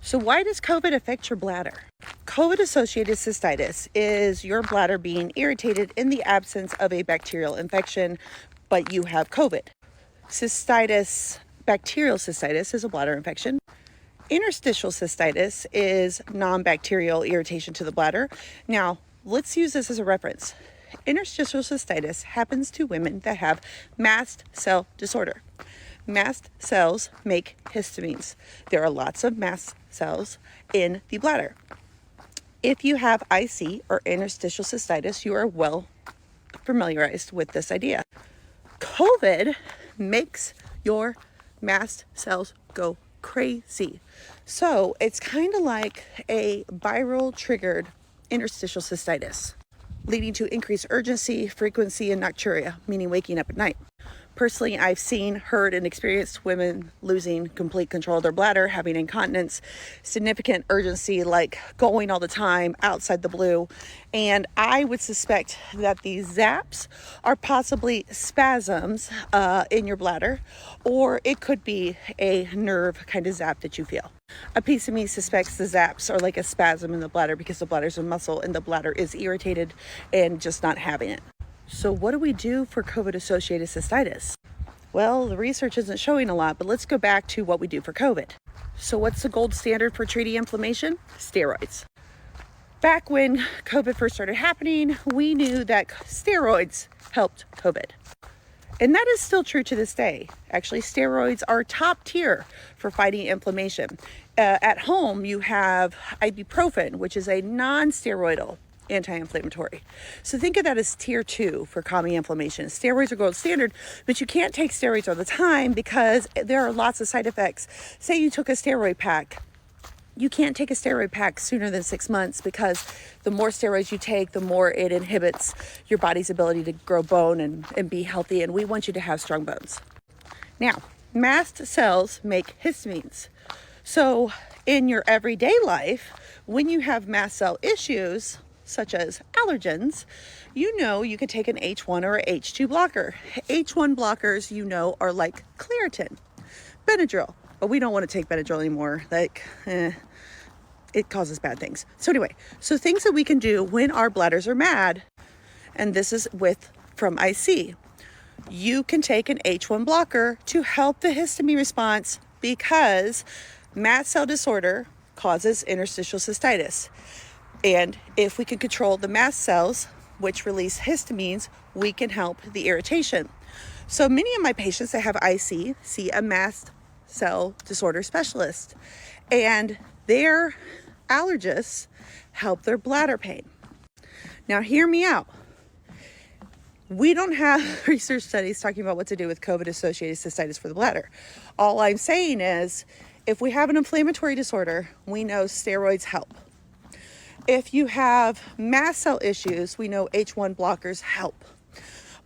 So why does COVID affect your bladder? Covid-associated cystitis is your bladder being irritated in the absence of a bacterial infection, but you have COVID. Cystitis, bacterial cystitis, is a bladder infection. Interstitial cystitis is non-bacterial irritation to the bladder. Now, let's use this as a reference. Interstitial cystitis happens to women that have mast cell disorder. Mast cells make histamines. There are lots of mast cells in the bladder. If you have IC or interstitial cystitis, you are well familiarized with this idea. COVID makes your mast cells go crazy. So it's kind of like a viral triggered interstitial cystitis, leading to increased urgency, frequency, and nocturia, meaning waking up at night. Personally, I've seen, heard, and experienced women losing complete control of their bladder, having incontinence, significant urgency, like going all the time, outside the blue. And I would suspect that these zaps are possibly spasms in your bladder, or it could be a nerve kind of zap that you feel. A piece of me suspects the zaps are like a spasm in the bladder because the bladder is a muscle and the bladder is irritated and just not having it. So what do we do for COVID-associated cystitis? Well, the research isn't showing a lot, but let's go back to what we do for COVID. So what's the gold standard for treating inflammation? Steroids. Back when COVID first started happening, we knew that steroids helped COVID. And that is still true to this day. Actually, steroids are top tier for fighting inflammation. At home, you have ibuprofen, which is a non-steroidal anti-inflammatory. So think of that as tier 2 for calming inflammation. Steroids are gold standard, but you can't take steroids all the time because there are lots of side effects. Say you took a steroid pack. You can't take a steroid pack sooner than 6 months because the more steroids you take, the more it inhibits your body's ability to grow bone and be healthy. And we want you to have strong bones. Now, mast cells make histamines. So in your everyday life, when you have mast cell issues, such as allergens, you know you could take an H1 or a H2 blocker. H1 blockers, you know, are like Claritin, Benadryl, but we don't want to take Benadryl anymore. It causes bad things. So anyway, so things that we can do when our bladders are mad, and this is from IC. You can take an H1 blocker to help the histamine response because mast cell disorder causes interstitial cystitis. And if we can control the mast cells, which release histamines, we can help the irritation. So many of my patients that have IC see a mast cell disorder specialist, and their allergists help their bladder pain. Now, hear me out. We don't have research studies talking about what to do with COVID-associated cystitis for the bladder. All I'm saying is, if we have an inflammatory disorder, we know steroids help. If you have mast cell issues, we know H1 blockers help.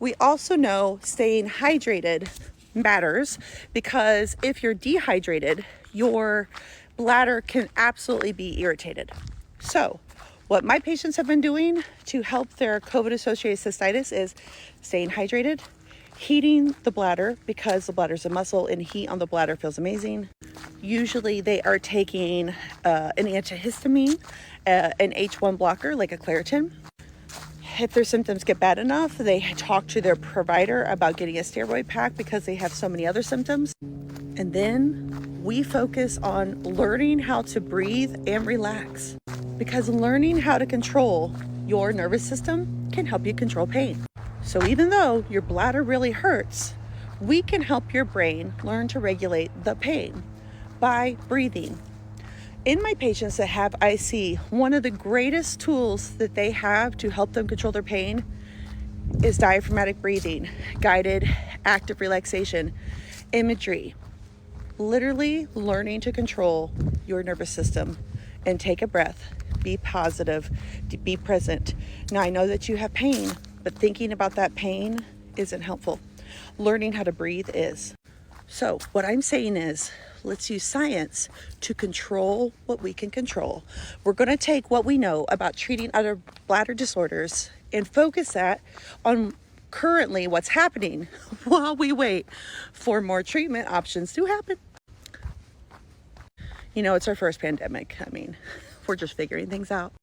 We also know staying hydrated matters because if you're dehydrated, your bladder can absolutely be irritated. So what my patients have been doing to help their COVID-associated cystitis is staying hydrated, heating the bladder because the bladder is a muscle and heat on the bladder feels amazing. Usually they are taking an antihistamine, an H1 blocker like a Claritin. If their symptoms get bad enough, they talk to their provider about getting a steroid pack because they have so many other symptoms. And then we focus on learning how to breathe and relax because learning how to control your nervous system can help you control pain. So even though your bladder really hurts, we can help your brain learn to regulate the pain by breathing. In my patients that have IC, one of the greatest tools that they have to help them control their pain is diaphragmatic breathing, guided active relaxation, imagery, literally learning to control your nervous system and take a breath, be positive, be present. Now, I know that you have pain, but thinking about that pain isn't helpful. Learning how to breathe is. So what I'm saying is, let's use science to control what we can control. We're going to take what we know about treating other bladder disorders and focus that on currently what's happening while we wait for more treatment options to happen. You know, it's our first pandemic. I mean, we're just figuring things out.